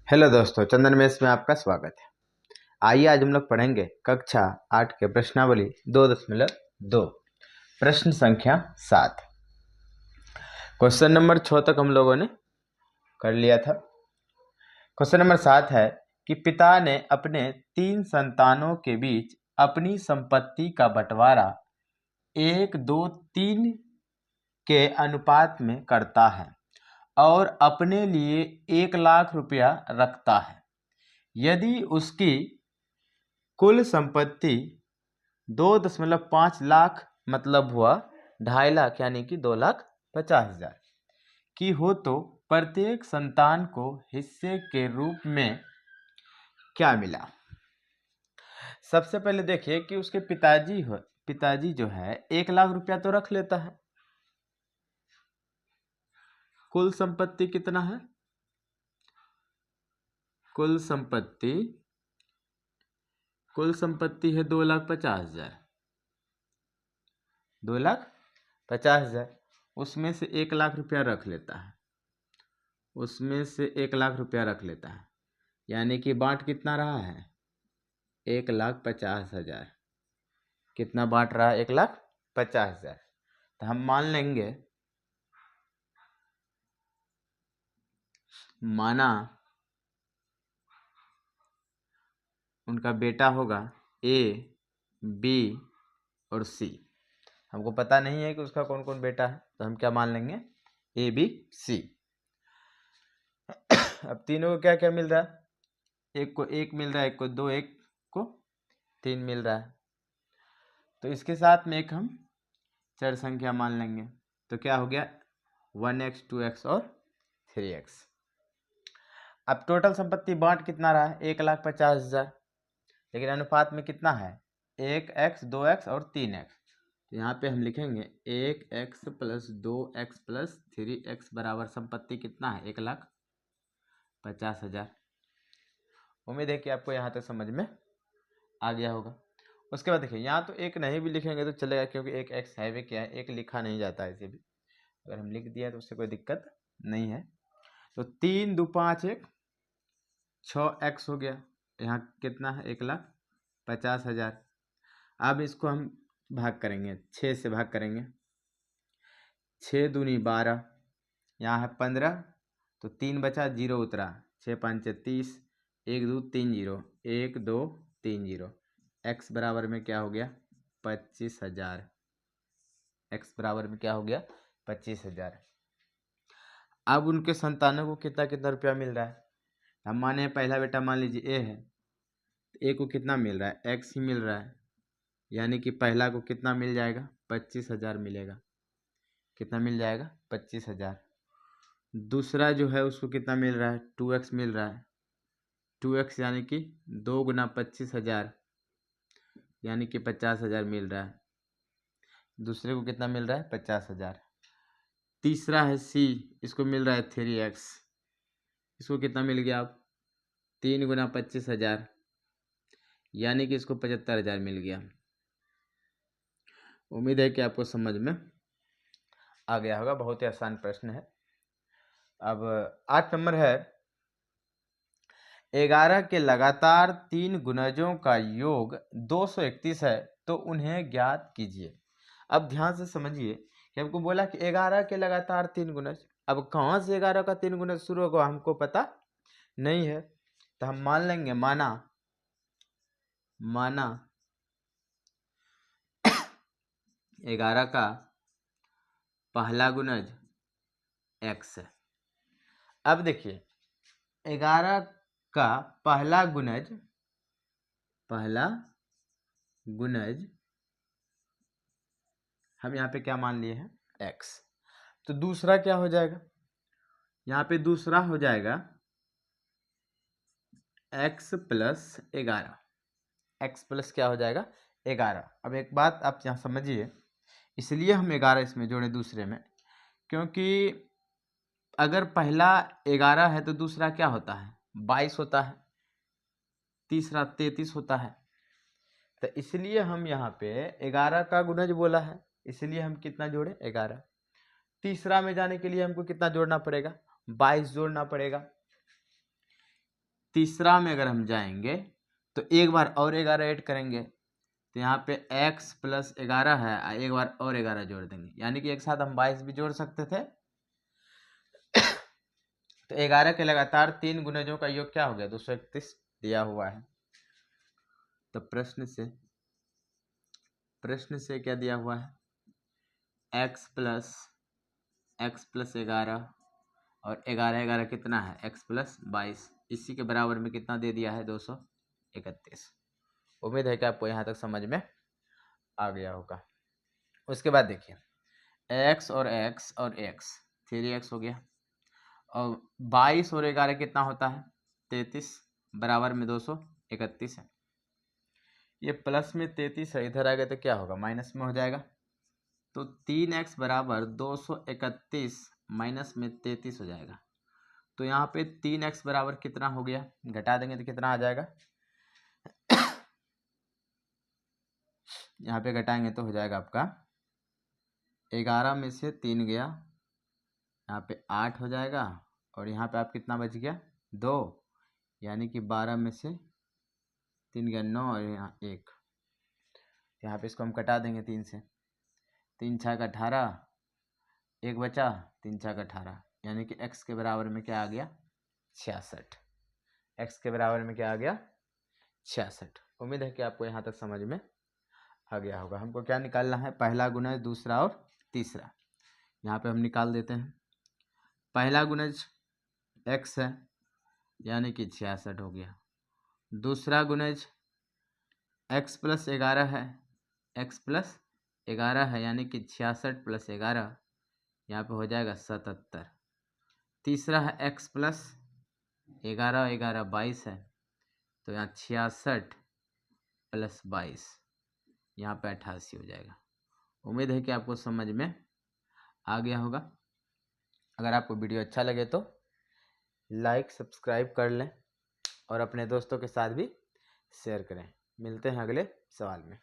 Hello दोस्तों, चंदन mess में आपका स्वागत है। आइए आज हम लोग पढ़ेंगे कक्षा 8 के प्रश्नावली 2.2 प्रश्न संख्या 7। क्वेश्चन नंबर 6 तक हम लोगों ने कर लिया था। क्वेश्चन नंबर 7 है कि पिता ने अपने 3 संतानों के बीच अपनी संपत्ति का बंटवारा 1-2-3 के अनुपात में करता है और अपने लिए 1 लाख रुपया रखता है। यदि उसकी कुल संपत्ति 2.5 लाख मतलब हुआ 2.5 लाख यानी कि 2,50,000 की हो तो प्रत्येक संतान को हिस्से के रूप में क्या मिला। सबसे पहले देखिए कि उसके पिताजी जो है 1 लाख रुपया तो रख लेता है। कुल संपत्ति कितना है? कुल संपत्ति है 2,50,000। 2,50,000 उसमें से 1 लाख रुपया रख लेता है। यानी कि बांट कितना रहा है? 1,50,000। कितना बांट रहा है? 1,50,000। तो हम मान लेंगे, माना उनका बेटा होगा A, B और C। हमको पता नहीं है कि उसका कौन कौन बेटा है, तो हम क्या मान लेंगे? A, B, C। अब तीनों को क्या क्या मिल रहा है? एक को 1 मिल रहा है, एक को 2, एक को 3 मिल रहा है। तो इसके साथ में एक हम चर संख्या मान लेंगे। तो क्या हो गया? 1x, 2x और 3x। अब टोटल संपत्ति बांट कितना रहा है? 1,50,000। लेकिन अनुपात में कितना है? 1x, 2x और 3x। तो यहाँ पे हम लिखेंगे 1x + 2x + 3x बराबर संपत्ति कितना है? 1,50,000। उम्मीद है कि आपको यहाँ तक समझ में आ गया होगा। उसके बाद देखिए, यहाँ तो एक नहीं भी लिखेंगे तो चलेगा, क्योंकि एक x है भी क्या है, एक लिखा नहीं जाता है। इसे भी अगर हम लिख दिया तो उससे कोई दिक्कत नहीं है। तो 3 2 5 1 6x हो गया। यहाँ कितना है? 1,50,000। अब इसको हम भाग करेंगे, 6 से भाग करेंगे। 6 दूनी 12, यहाँ है 15, तो 3 बचा, 0 उतरा। 6 5 30, 1 2 3 0, 1 2 3 0। x बराबर में क्या हो गया? 25,000। x बराबर में क्या हो गया? 25,000। अब उनके संतानों को कितना कितना रुपया मिल रहा है? हम माने पहला बेटा मान लीजिए A है, A को कितना मिल रहा है? x ही मिल रहा है। यानी कि पहला को कितना मिल जाएगा? 25,000 मिलेगा। कितना मिल जाएगा? 25,000। दूसरा जो है उसको कितना मिल रहा है? 2x मिल रहा है। 2x यानी कि 2 गुना 25,000 यानी कि 50,000 मिल रहा है। दूसरे को कितना मिल रहा है? 50,000। तीसरा है C, इसको मिल रहा है 3x। इसको कितना मिल गया? आप 3 गुना 25,000 यानी कि इसको 75,000 मिल गया। उम्मीद है कि आपको समझ में आ गया होगा। बहुत ही आसान प्रश्न है। अब 8 नंबर है, 11 के लगातार 3 गुणजों का योग 231 है, तो उन्हें ज्ञात कीजिए। अब ध्यान से समझिए कि हमको बोला कि 11 के लगातार 3 गुणज। अब कहाँ से 11 का 3 गुणज शुरू होगा हमको पता नहीं है। तो हम मान लेंगे, माना 11 का पहला गुणज x है। अब देखिए 11 का पहला गुणज हम यहाँ पे क्या मान लिए हैं? x। तो दूसरा क्या हो जाएगा? यहाँ पे दूसरा हो जाएगा x + 11। x प्लस क्या हो जाएगा? 11। अब एक बात आप यहाँ समझिए, इसलिए हम 11 इसमें जोड़े दूसरे में, क्योंकि अगर पहला 11 है तो दूसरा क्या होता है? 22 होता है, तीसरा 33 होता है। तो इसलिए हम यहाँ पे 11 का गुणज बोला है, इसलिए हम कितना जोड़े? 11। तीसरा में जाने के लिए हमको कितना जोड़ना पड़ेगा, 22 जोड़ना पड़ेगा। तीसरा में अगर हम जाएंगे तो एक बार और 11 ऐड करेंगे, तो यहाँ पे x प्लस 11 है, एक बार और 11 जोड़ देंगे, यानी कि एक साथ हम 22 भी जोड़ सकते थे। तो 11 के लगातार 3 गुणजों का योग क्या हो गया, 231 दिया हुआ है। तो प्रश्न से क्या दिया हुआ है, x प्लस 11 और 11 कितना है, x प्लस 22, इसी के बराबर में कितना दे दिया है, 231। उम्मीद है कि आपको यहाँ तक समझ में आ गया होगा। उसके बाद देखिए x और x और x 3x हो गया, और 22 और 11 कितना होता है, 33, बराबर में 231 है। ये प्लस में 33 है, इधर आ गया तो क्या होगा, माइनस में हो जाएगा। तो 3x बराबर 231 माइनस में 33 हो जाएगा। तो यहाँ पे 3x बराबर कितना हो गया, घटा देंगे तो कितना आ जाएगा, यहाँ पे घटाएंगे तो हो जाएगा आपका 11 में से 3 गया, यहाँ पे 8 हो जाएगा, और यहाँ पे आप कितना बच गया, 2, यानी कि 12 में से 3 गया 9, और यहाँ 1, यहाँ पे इसको हम कटा देंगे 3 से, 3 छः 18, 1 बचा, 3 छः 18, यानी कि x के बराबर में क्या आ गया, 66। x के बराबर में क्या आ गया, 66। उम्मीद है कि आपको यहाँ तक समझ में आ गया होगा। हमको क्या निकालना है, पहला गुणज, दूसरा और तीसरा। यहाँ पे हम निकाल देते हैं। पहला गुणज x है, यानी कि 66 हो गया। दूसरा गुणज x प्लस 11 है, x प्लस 11 है, यानी कि 66 प्लस 11, यहाँ पे हो जाएगा 77। तीसरा है x प्लस 11, 11 22 है, तो यहाँ 66 प्लस 22, यहाँ पे 88 हो जाएगा। उम्मीद है कि आपको समझ में आ गया होगा। अगर आपको वीडियो अच्छा लगे तो लाइक सब्सक्राइब कर लें और अपने दोस्तों के साथ भी शेयर करें। मिलते हैं अगले सवाल में।